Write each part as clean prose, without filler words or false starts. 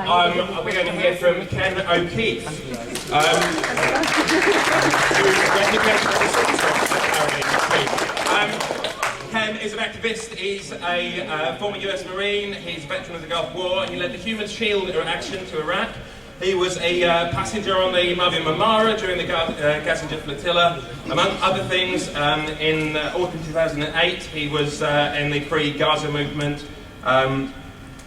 we're going to hear from Ken O'Keefe. Ken is an activist. He's a former US Marine. He's a veteran of the Gulf War. He led the Human Shield action to Iraq. He was a passenger on the Mavi Marmara during the Gazinger flotilla. Among other things, in autumn 2008, he was in the Free Gaza movement.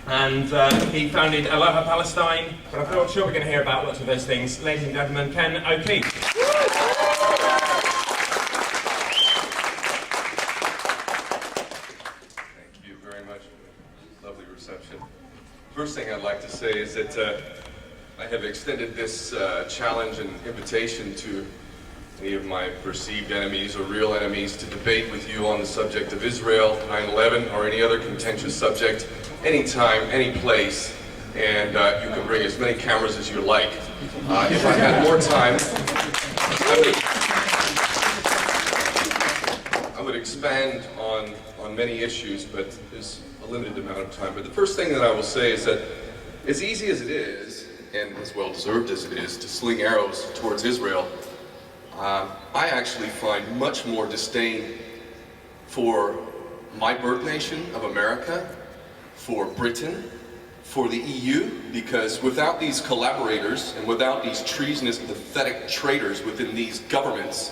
And he founded Aloha Palestine. But I'm sure we're going to hear about lots of those things. Ladies and gentlemen, Ken O'Keefe. Thank you very much. Lovely reception. First thing I'd like to say is that I have extended this challenge and invitation to any of my perceived enemies or real enemies to debate with you on the subject of Israel, 9/11, or any other contentious subject, anytime, any place, and you can bring as many cameras as you like. If I had more time, I would expand on many issues, but there's a limited amount of time. But the first thing that I will say is that as easy as it is, and as well deserved as it is, to sling arrows towards Israel, I actually find much more disdain for my birth nation of America, for Britain, for the EU, because without these collaborators and without these treasonous, pathetic traitors within these governments,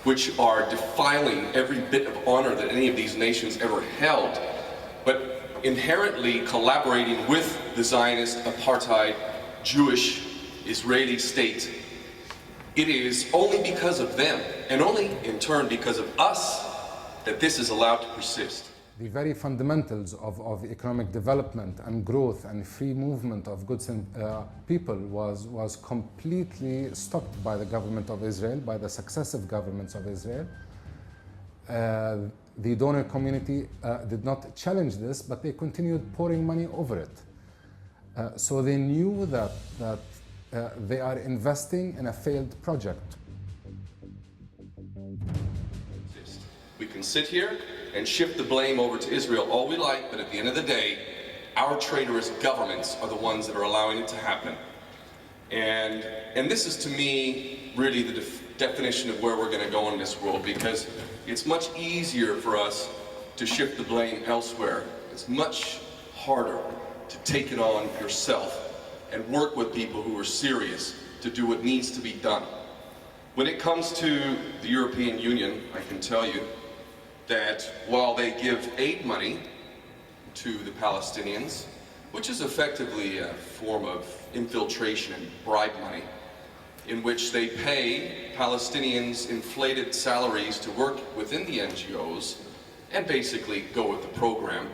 which are defiling every bit of honor that any of these nations ever held, but inherently collaborating with the Zionist, Apartheid, Jewish, Israeli state, it is only because of them, and only in turn because of us, that this is allowed to persist. The very fundamentals of economic development and growth and free movement of goods and people was completely stopped by the government of Israel, by the successive governments of Israel. The donor community did not challenge this, but they continued pouring money over it. So they knew that they are investing in a failed project. We can sit here and shift the blame over to Israel all we like, but at the end of the day, our traitorous governments are the ones that are allowing it to happen. And this is, to me, really the definition of where we're going to go in this world, because it's much easier for us to shift the blame elsewhere. It's much harder to take it on yourself and work with people who are serious to do what needs to be done. When it comes to the European Union, I can tell you that while they give aid money to the Palestinians, which is effectively a form of infiltration and bribe money, in which they pay Palestinians inflated salaries to work within the NGOs and basically go with the program.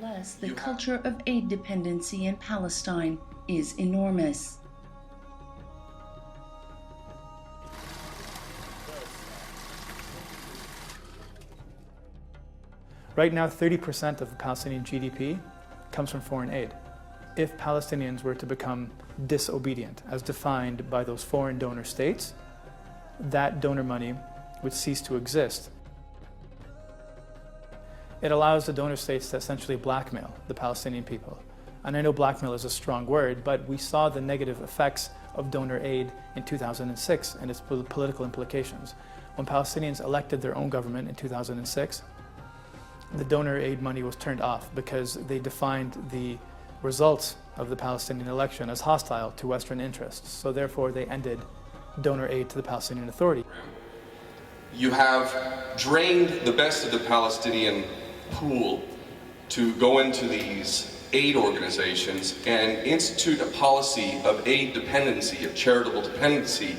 Nevertheless, the culture of aid dependency in Palestine is enormous. Right now, 30% of the Palestinian GDP comes from foreign aid. If Palestinians were to become disobedient, as defined by those foreign donor states, that donor money would cease to exist. It allows the donor states to essentially blackmail the Palestinian people. And I know blackmail is a strong word, but we saw the negative effects of donor aid in 2006 and its political implications. When Palestinians elected their own government in 2006, the donor aid money was turned off because they defined the results of the Palestinian election as hostile to Western interests. So therefore they ended donor aid to the Palestinian Authority. You have drained the best of the Palestinian pool to go into these aid organizations and institute a policy of aid dependency, of charitable dependency,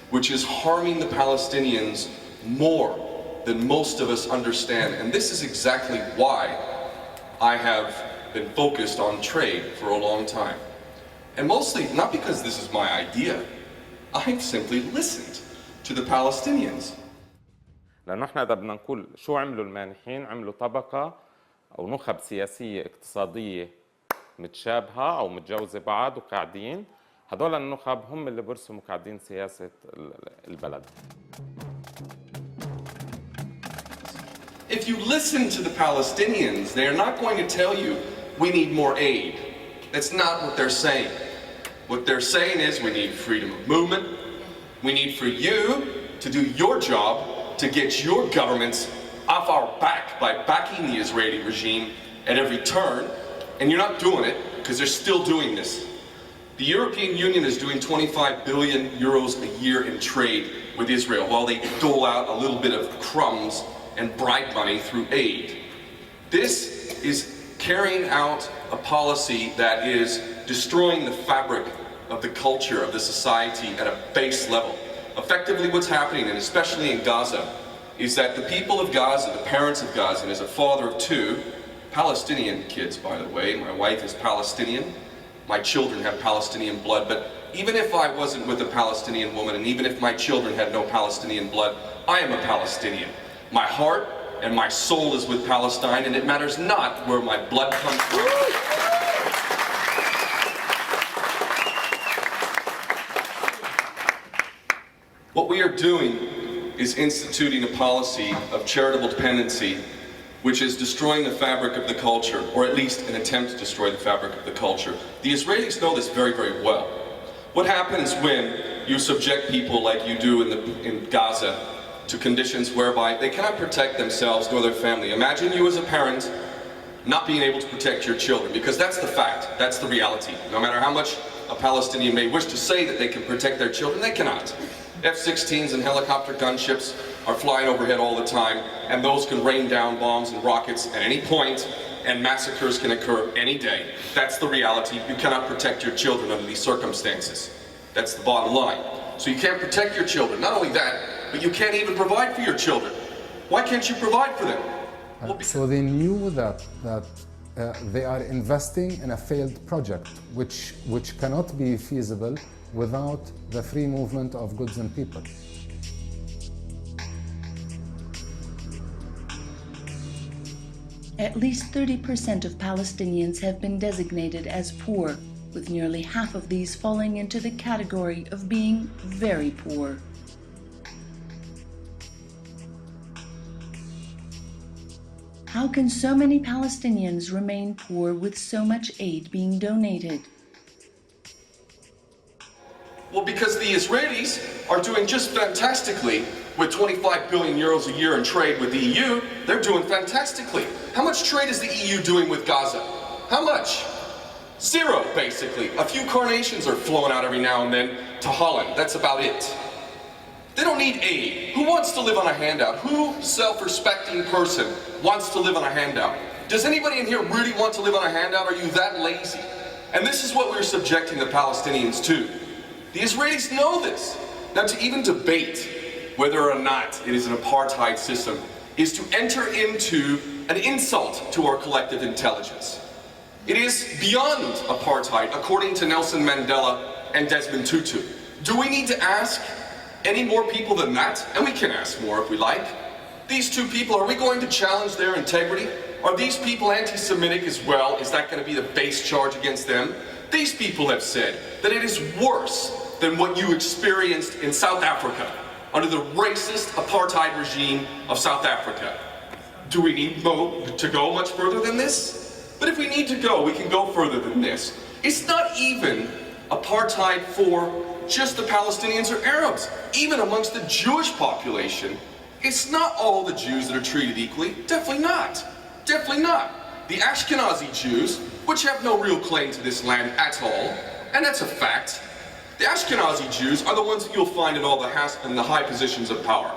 which is harming the Palestinians more than most of us understand. And this is exactly why I have been focused on trade for a long time. And mostly not because this is my idea. I've simply listened to the Palestinians. لأنه احنا إذا بدنا نقول شو عملوا المانحين، عملوا طبقة أو نخب سياسية اقتصادية متشابهة أو متجوزة بعض وقاعدين، هذول النخب هم اللي برسموا قاعدين سياسة البلد. If you listen to the Palestinians, they are not going to tell you we need more aid. That's not what they're saying. What they're saying is we need freedom of movement. We need for you to do your job to get your governments off our back by backing the Israeli regime at every turn. And you're not doing it because they're still doing this. The European Union is doing 25 billion euros a year in trade with Israel while they dole out a little bit of crumbs and bribe money through aid. This is carrying out a policy that is destroying the fabric of the culture of the society at a base level. Effectively what's happening, and especially in Gaza, is that the people of Gaza, the parents of Gaza, and as a father of two, Palestinian kids by the way, my wife is Palestinian, my children have Palestinian blood, but even if I wasn't with a Palestinian woman, and even if my children had no Palestinian blood, I am a Palestinian. My heart and my soul is with Palestine, and it matters not where my blood comes from. What we are doing is instituting a policy of charitable dependency which is destroying the fabric of the culture, or at least an attempt to destroy the fabric of the culture. The Israelis know this very, very well. What happens when you subject people like you do in Gaza to conditions whereby they cannot protect themselves nor their family? Imagine you as a parent not being able to protect your children, because that's the fact, that's the reality. No matter how much a Palestinian may wish to say that they can protect their children, they cannot. F-16s and helicopter gunships are flying overhead all the time, and those can rain down bombs and rockets at any point, and massacres can occur any day. That's the reality. You cannot protect your children under these circumstances. That's the bottom line. So you can't protect your children. Not only that, but you can't even provide for your children. Why can't you provide for them? So they knew that they are investing in a failed project, which cannot be feasible without the free movement of goods and people. At least 30% of Palestinians have been designated as poor, with nearly half of these falling into the category of being very poor. How can so many Palestinians remain poor with so much aid being donated? Well, because the Israelis are doing just fantastically with 25 billion euros a year in trade with the EU. They're doing fantastically. How much trade is the EU doing with Gaza? How much? Zero, basically. A few carnations are flowing out every now and then to Holland. That's about it. They don't need aid. Who wants to live on a handout? Who self-respecting person wants to live on a handout? Does anybody in here really want to live on a handout? Are you that lazy? And this is what we're subjecting the Palestinians to. The Israelis know this. Now, to even debate whether or not it is an apartheid system is to enter into an insult to our collective intelligence. It is beyond apartheid, according to Nelson Mandela and Desmond Tutu. Do we need to ask any more people than that? And we can ask more if we like. These two people, are we going to challenge their integrity? Are these people anti-Semitic as well? Is that going to be the base charge against them? These people have said that it is worse than what you experienced in South Africa under the racist apartheid regime of South Africa. Do we need to go much further than this? But if we need to go, we can go further than this. It's not even apartheid for just the Palestinians or Arabs. Even amongst the Jewish population, it's not all the Jews that are treated equally. Definitely not. Definitely not. The Ashkenazi Jews, which have no real claim to this land at all, and that's a fact, the Ashkenazi Jews are the ones that you'll find in all the high positions of power.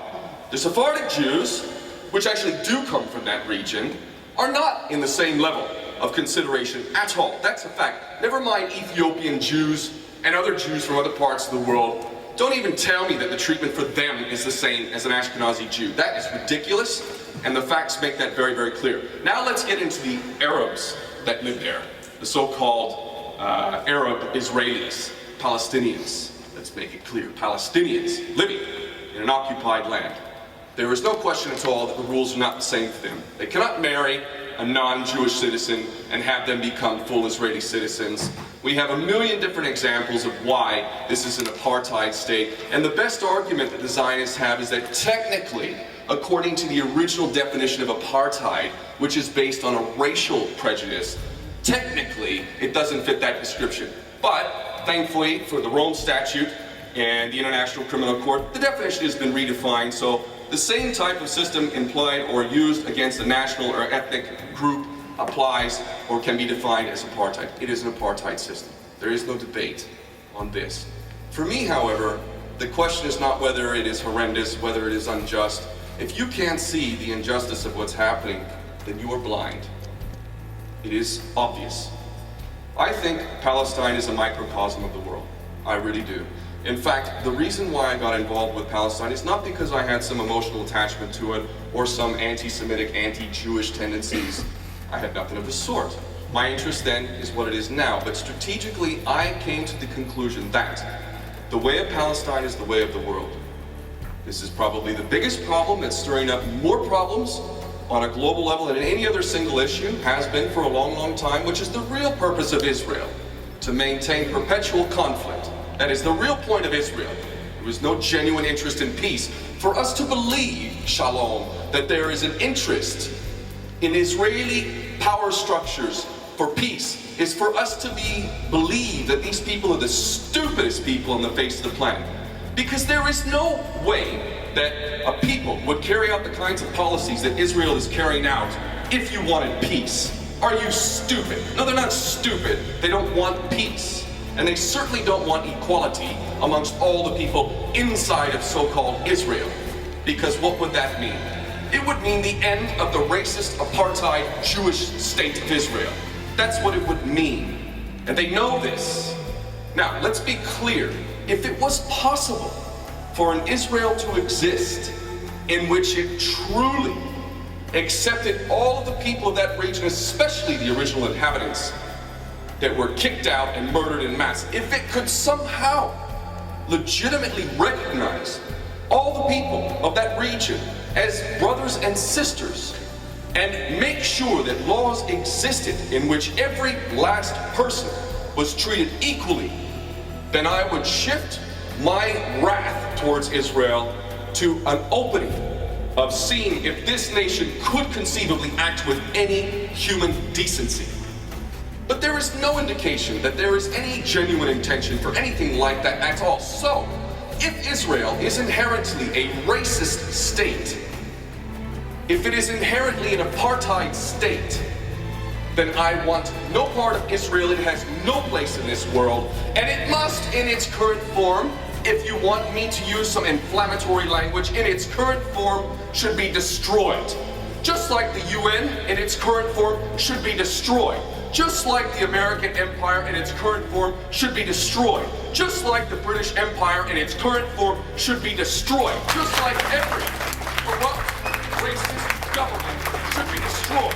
The Sephardic Jews, which actually do come from that region, are not in the same level of consideration at all. That's a fact. Never mind Ethiopian Jews and other Jews from other parts of the world. Don't even tell me that the treatment for them is the same as an Ashkenazi Jew. That is ridiculous, and the facts make that very, very clear. Now let's get into the Arabs that live there, the so-called Arab Israelis, Palestinians. Let's make it clear, Palestinians living in an occupied land. There is no question at all that the rules are not the same for them. They cannot marry a non-Jewish citizen and have them become full Israeli citizens. We have a million different examples of why this is an apartheid state, and the best argument that the Zionists have is that technically, according to the original definition of apartheid, which is based on a racial prejudice, technically it doesn't fit that description. But thankfully, for the Rome Statute and the International Criminal Court, the definition has been redefined, so the same type of system employed or used against a national or ethnic group applies or can be defined as apartheid. It is an apartheid system. There is no debate on this. For me, however, the question is not whether it is horrendous, whether it is unjust. If you can't see the injustice of what's happening, then you are blind. It is obvious. I think Palestine is a microcosm of the world. I really do. In fact, the reason why I got involved with Palestine is not because I had some emotional attachment to it or some anti-Semitic, anti-Jewish tendencies. I had nothing of the sort. My interest then is what it is now, but strategically I came to the conclusion that the way of Palestine is the way of the world. This is probably the biggest problem that's stirring up more problems on a global level than any other single issue, has been for a long, long time, which is the real purpose of Israel, to maintain perpetual conflict. That is the real point of Israel. There is no genuine interest in peace. For us to believe, shalom, that there is an interest in Israeli power structures for peace is for us to believe that these people are the stupidest people on the face of the planet. Because there is no way that a people would carry out the kinds of policies that Israel is carrying out if you wanted peace. Are you stupid? No, they're not stupid. They don't want peace. And they certainly don't want equality amongst all the people inside of so-called Israel. Because what would that mean? It would mean the end of the racist apartheid Jewish state of Israel. That's what it would mean. And they know this. Now, let's be clear. If it was possible for an Israel to exist in which it truly accepted all of the people of that region, especially the original inhabitants that were kicked out and murdered in mass, if it could somehow legitimately recognize all the people of that region as brothers and sisters and make sure that laws existed in which every last person was treated equally, then I would shift my wrath towards Israel to an opening of seeing if this nation could conceivably act with any human decency. But there is no indication that there is any genuine intention for anything like that at all. So, if Israel is inherently a racist state, if it is inherently an apartheid state, then I want no part of Israel. It has no place in this world, and it must, in its current form, if you want me to use some inflammatory language, in its current form should be destroyed. Just like the UN in its current form should be destroyed. Just like the American Empire in its current form should be destroyed. Just like the British Empire in its current form should be destroyed. Just like every corrupt, racist government should be destroyed.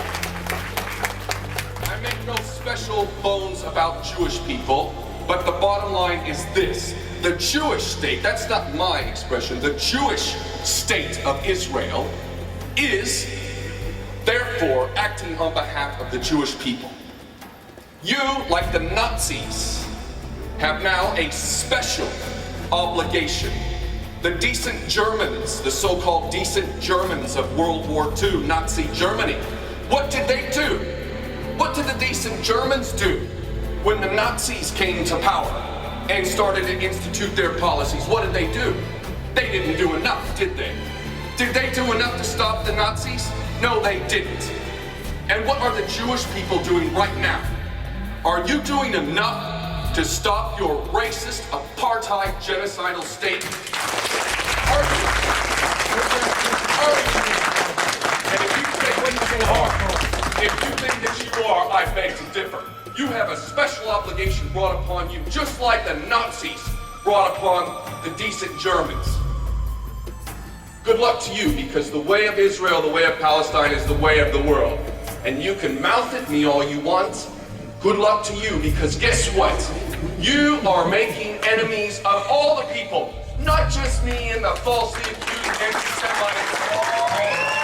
I make no special bones about Jewish people, but the bottom line is this. The Jewish state, that's not my expression, the Jewish state of Israel is therefore acting on behalf of the Jewish people. You, like the Nazis, have now a special obligation. The decent Germans, the so-called decent Germans of World War II, Nazi Germany, what did they do? What did the decent Germans do when the Nazis came to power and started to institute their policies? What did they do? They didn't do enough, did they? Did they do enough to stop the Nazis? No, they didn't. And what are the Jewish people doing right now? Are you doing enough to stop your racist, apartheid, genocidal state? Are you? And if you think that you are, I beg to differ. You have a special obligation brought upon you, just like the Nazis brought upon the decent Germans. Good luck to you, because the way of Israel, the way of Palestine is the way of the world. And you can mouth at me all you want. Good luck to you, because guess what? You are making enemies of all the people, not just me and the falsely accused anti-Semites.